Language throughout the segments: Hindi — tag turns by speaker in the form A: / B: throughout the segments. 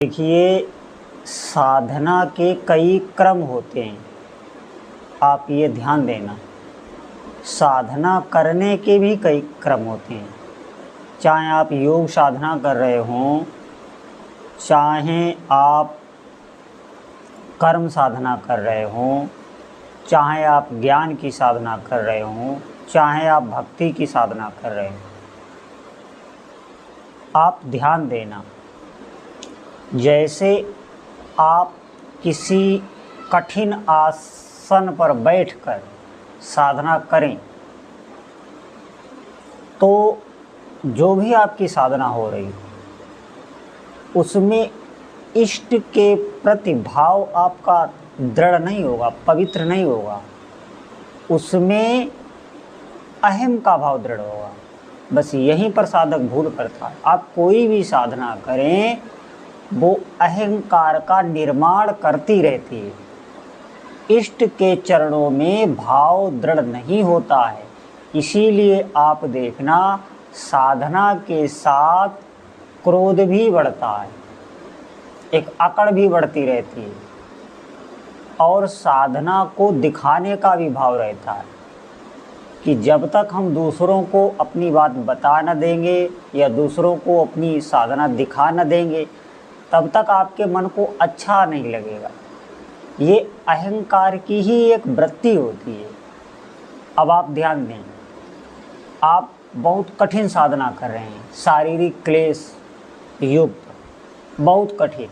A: देखिए, साधना के कई क्रम होते हैं। आप ये ध्यान देना, साधना करने के भी कई क्रम होते हैं। चाहे आप योग साधना कर रहे हों, चाहे आप कर्म साधना कर रहे हों, चाहे आप ज्ञान की साधना कर रहे हों, चाहे आप भक्ति की साधना कर रहे हों, आप ध्यान देना। जैसे आप किसी कठिन आसन पर बैठकर साधना करें तो जो भी आपकी साधना हो रही उसमें इष्ट के प्रति भाव आपका दृढ़ नहीं होगा, पवित्र नहीं होगा, उसमें अहम का भाव दृढ़ होगा। बस यहीं पर साधक भूल करता है। आप कोई भी साधना करें वो अहंकार का निर्माण करती रहती है। इष्ट के चरणों में भाव दृढ़ नहीं होता है। इसीलिए आप देखना, साधना के साथ क्रोध भी बढ़ता है, एक अकड़ भी बढ़ती रहती है, और साधना को दिखाने का भी भाव रहता है कि जब तक हम दूसरों को अपनी बात बता न देंगे या दूसरों को अपनी साधना दिखा न देंगे तब तक आपके मन को अच्छा नहीं लगेगा। ये अहंकार की ही एक वृत्ति होती है। अब आप ध्यान दें, आप बहुत कठिन साधना कर रहे हैं, शारीरिक क्लेश युक्त, बहुत कठिन,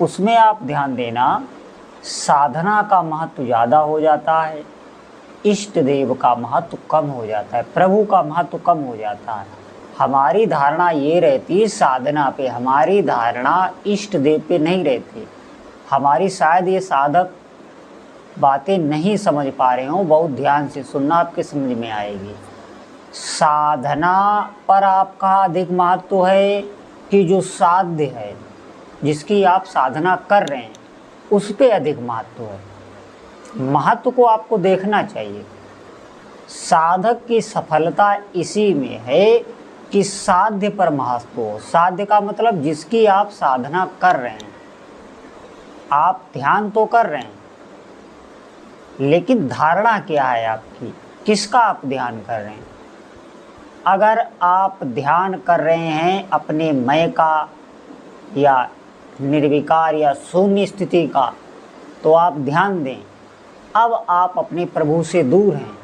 A: उसमें आप ध्यान देना, साधना का महत्व ज़्यादा हो जाता है, इष्ट देव का महत्व कम हो जाता है, प्रभु का महत्व कम हो जाता है। हमारी धारणा ये रहती है साधना पे, हमारी धारणा इष्ट देव पे नहीं रहती। हमारी शायद ये साधक बातें नहीं समझ पा रहे हों, बहुत ध्यान से सुनना, आपके समझ में आएगी। साधना पर आपका अधिक महत्व है कि जो साध्य है, जिसकी आप साधना कर रहे हैं, उस पे अधिक महत्व है। महत्व को आपको देखना चाहिए। साधक की सफलता इसी में है कि साध्य पर महत्व हो। साध्य का मतलब जिसकी आप साधना कर रहे हैं, आप ध्यान तो कर रहे हैं, लेकिन धारणा क्या है आपकी, किसका आप ध्यान कर रहे हैं। अगर आप ध्यान कर रहे हैं अपने मैं का या निर्विकार या शून्य स्थिति का, तो आप ध्यान दें। अब आप अपने प्रभु से दूर हैं,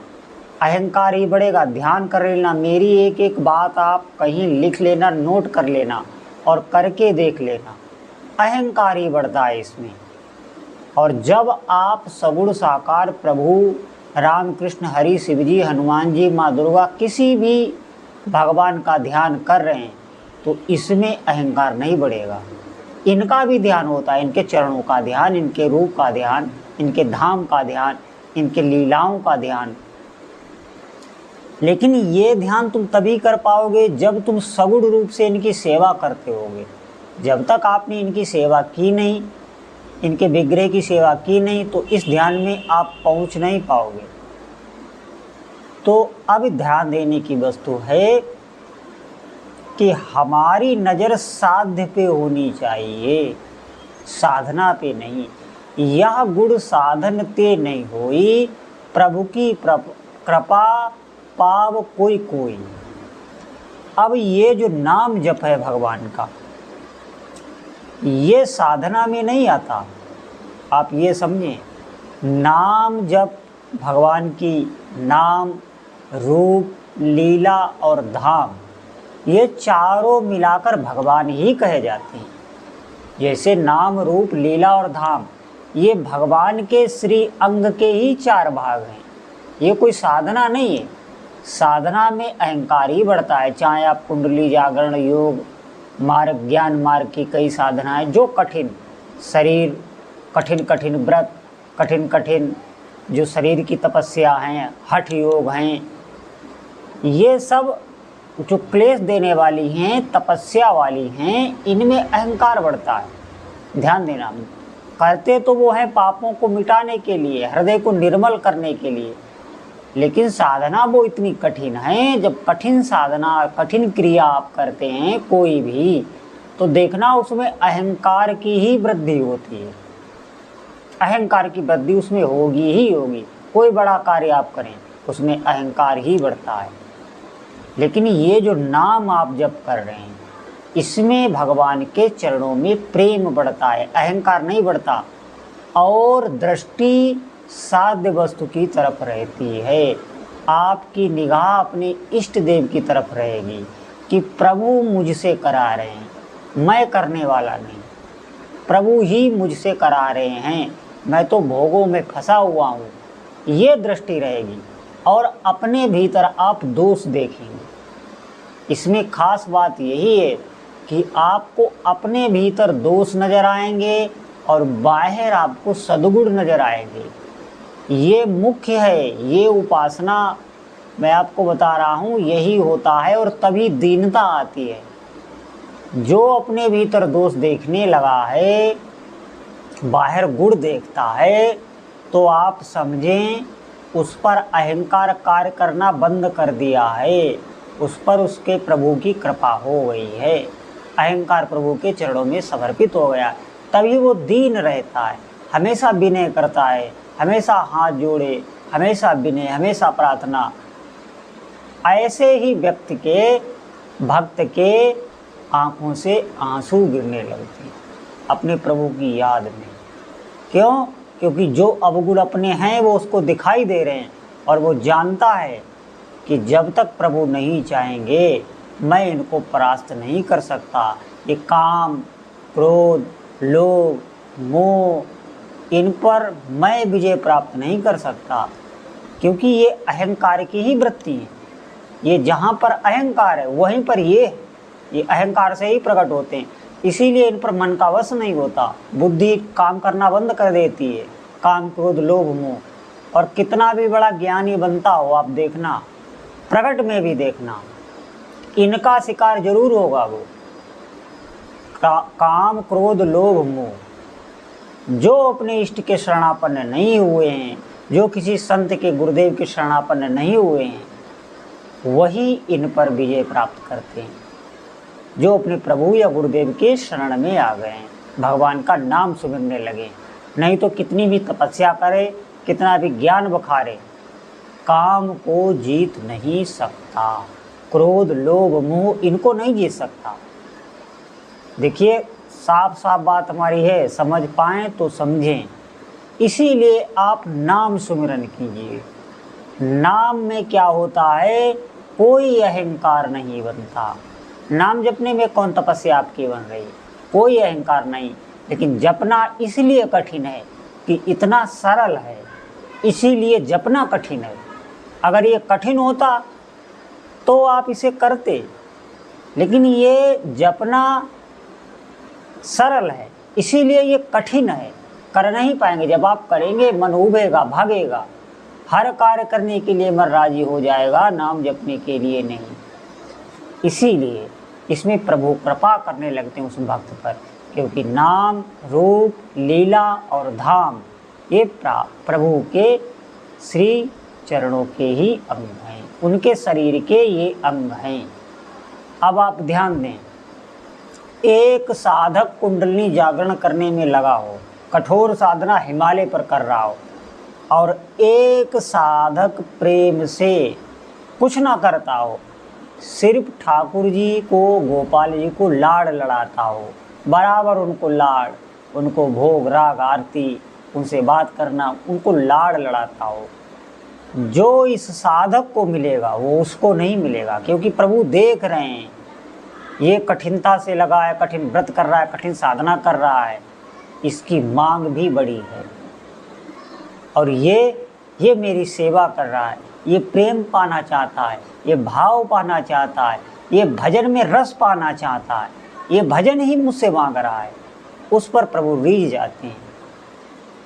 A: अहंकार ही बढ़ेगा। ध्यान कर लेना, मेरी एक एक बात आप कहीं लिख लेना, नोट कर लेना और करके देख लेना, अहंकार ही बढ़ता है इसमें। और जब आप सगुण साकार प्रभु राम कृष्ण हरि शिव जी हनुमान जी माँ दुर्गा किसी भी भगवान का ध्यान कर रहे हैं तो इसमें अहंकार नहीं बढ़ेगा। इनका भी ध्यान होता है, इनके चरणों का ध्यान, इनके रूप का ध्यान, इनके धाम का ध्यान, इनके लीलाओं का ध्यान। लेकिन ये ध्यान तुम तभी कर पाओगे जब तुम सगुण रूप से इनकी सेवा करते होगे। जब तक आपने इनकी सेवा की नहीं, इनके विग्रह की सेवा की नहीं, तो इस ध्यान में आप पहुंच नहीं पाओगे। तो अब ध्यान देने की वस्तु है कि हमारी नज़र साध्य पे होनी चाहिए, साधना पे नहीं। यह गुण साधन ते नहीं होई, प्रभु की कृपा पाव कोई कोई। अब ये जो नाम जप है भगवान का, ये साधना में नहीं आता। आप ये समझें, नाम जप भगवान की, नाम रूप लीला और धाम, ये चारों मिलाकर भगवान ही कहे जाते हैं। जैसे नाम रूप लीला और धाम ये भगवान के श्री अंग के ही चार भाग हैं, ये कोई साधना नहीं है। साधना में अहंकार ही बढ़ता है। चाहे आप कुंडली जागरण योग मार्ग ज्ञान मार्ग की कई साधनाएं जो कठिन शरीर, कठिन कठिन व्रत, कठिन कठिन जो शरीर की तपस्या हैं, हठ योग हैं, ये सब जो क्लेश देने वाली हैं, तपस्या वाली हैं, इनमें अहंकार बढ़ता है। ध्यान देना, करते तो वो हैं पापों को मिटाने के लिए, हृदय को निर्मल करने के लिए, लेकिन साधना वो इतनी कठिन है। जब कठिन साधना, कठिन क्रिया आप करते हैं कोई भी, तो देखना उसमें अहंकार की ही वृद्धि होती है, अहंकार की वृद्धि उसमें होगी ही होगी। कोई बड़ा कार्य आप करें उसमें अहंकार ही बढ़ता है। लेकिन ये जो नाम आप जप कर रहे हैं इसमें भगवान के चरणों में प्रेम बढ़ता है, अहंकार नहीं बढ़ता। और दृष्टि साध्य वस्तु की तरफ रहती है, आपकी निगाह अपने इष्ट देव की तरफ रहेगी कि प्रभु मुझसे करा रहे हैं, मैं करने वाला नहीं, प्रभु ही मुझसे करा रहे हैं, मैं तो भोगों में फंसा हुआ हूँ, ये दृष्टि रहेगी। और अपने भीतर आप दोष देखेंगे। इसमें खास बात यही है कि आपको अपने भीतर दोष नज़र आएंगे और बाहर आपको सद्गुण नज़र आएंगे। ये मुख्य है, ये उपासना मैं आपको बता रहा हूँ यही होता है, और तभी दीनता आती है। जो अपने भीतर दोष देखने लगा है, बाहर गुण देखता है, तो आप समझें उस पर अहंकार कार्य करना बंद कर दिया है, उस पर उसके प्रभु की कृपा हो गई है, अहंकार प्रभु के चरणों में समर्पित हो गया। तभी वो दीन रहता है, हमेशा विनय करता है, हमेशा हाथ जोड़े, हमेशा विनय, हमेशा प्रार्थना। ऐसे ही व्यक्ति के, भक्त के आँखों से आंसू गिरने लगते हैं अपने प्रभु की याद में। क्यों? क्योंकि जो अवगुण अपने हैं वो उसको दिखाई दे रहे हैं, और वो जानता है कि जब तक प्रभु नहीं चाहेंगे मैं इनको परास्त नहीं कर सकता। ये काम, क्रोध, लोभ, मोह, इन पर मैं विजय प्राप्त नहीं कर सकता, क्योंकि ये अहंकार की ही वृत्ति है। ये जहाँ पर अहंकार है वहीं पर ये अहंकार से ही प्रकट होते हैं। इसीलिए इन पर मन का वश नहीं होता, बुद्धि काम करना बंद कर देती है। काम, क्रोध, लोभ, मोह। और कितना भी बड़ा ज्ञानी बनता हो आप देखना, प्रकट में भी देखना, इनका शिकार जरूर होगा वो। काम, क्रोध, लोभ, मोह। जो अपने इष्ट के शरणापन्न नहीं हुए हैं, जो किसी संत के, गुरुदेव के शरणापन्न नहीं हुए हैं, वही इन पर विजय प्राप्त करते हैं। जो अपने प्रभु या गुरुदेव के शरण में आ गए हैं, भगवान का नाम सुमिरने लगे। नहीं तो कितनी भी तपस्या करे, कितना भी ज्ञान बखारे, काम को जीत नहीं सकता। क्रोध, लोभ, मोह इनको नहीं जीत सकता। देखिए साफ साफ बात हमारी है, समझ पाएँ तो समझें। इसीलिए आप नाम सुमिरन कीजिए। नाम में क्या होता है, कोई अहंकार नहीं बनता। नाम जपने में कौन तपस्या आपकी बन रही, कोई अहंकार नहीं। लेकिन जपना इसलिए कठिन है कि इतना सरल है, इसीलिए जपना कठिन है। अगर ये कठिन होता तो आप इसे करते, लेकिन ये जपना सरल है इसीलिए ये कठिन है, कर नहीं पाएंगे। जब आप करेंगे मन उबेगा, भागेगा, हर कार्य करने के लिए मन राजी हो जाएगा, नाम जपने के लिए नहीं। इसीलिए इसमें प्रभु कृपा करने लगते हैं उस भक्त पर, क्योंकि नाम, रूप, लीला और धाम ये प्रभु के श्री चरणों के ही अंग हैं, उनके शरीर के ये अंग हैं। अब आप ध्यान दें, एक साधक कुंडलिनी जागरण करने में लगा हो, कठोर साधना हिमालय पर कर रहा हो, और एक साधक प्रेम से कुछ ना करता हो, सिर्फ ठाकुर जी को, गोपाल जी को लाड़ लड़ाता हो, बराबर उनको लाड़, उनको भोग, राग, आरती, उनसे बात करना, उनको लाड़ लड़ाता हो, जो इस साधक को मिलेगा वो उसको नहीं मिलेगा। क्योंकि प्रभु देख रहे हैं ये कठिनता से लगा है, कठिन व्रत कर रहा है, कठिन साधना कर रहा है, इसकी मांग भी बड़ी है, और ये मेरी सेवा कर रहा है, ये प्रेम पाना चाहता है, ये भाव पाना चाहता है, ये भजन में रस पाना चाहता है, ये भजन ही मुझसे मांग रहा है। उस पर प्रभु रीझ जाते हैं,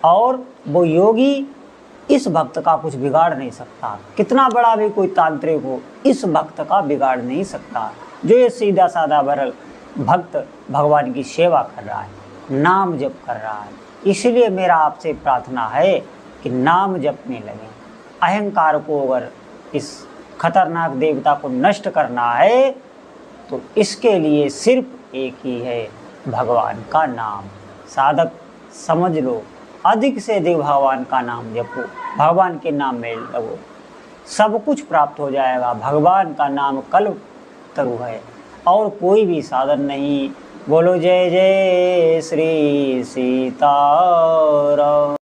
A: और वो योगी इस भक्त का कुछ बिगाड़ नहीं सकता। कितना बड़ा भी कोई तांत्रिक हो, इस भक्त का बिगाड़ नहीं सकता। जो ये सीधा साधा सरल भक्त भगवान की सेवा कर रहा है, नाम जप कर रहा है। इसलिए मेरा आपसे प्रार्थना है कि नाम जपने लगे। अहंकार को अगर इस खतरनाक देवता को नष्ट करना है तो इसके लिए सिर्फ एक ही है, भगवान का नाम। साधक समझ लो, अधिक से अधिक भगवान का नाम जपो, भगवान के नाम में लगो, सब कुछ प्राप्त हो जाएगा। भगवान का नाम कल्प तरु है और कोई भी साधन नहीं। बोलो जय जय श्री सीताराम।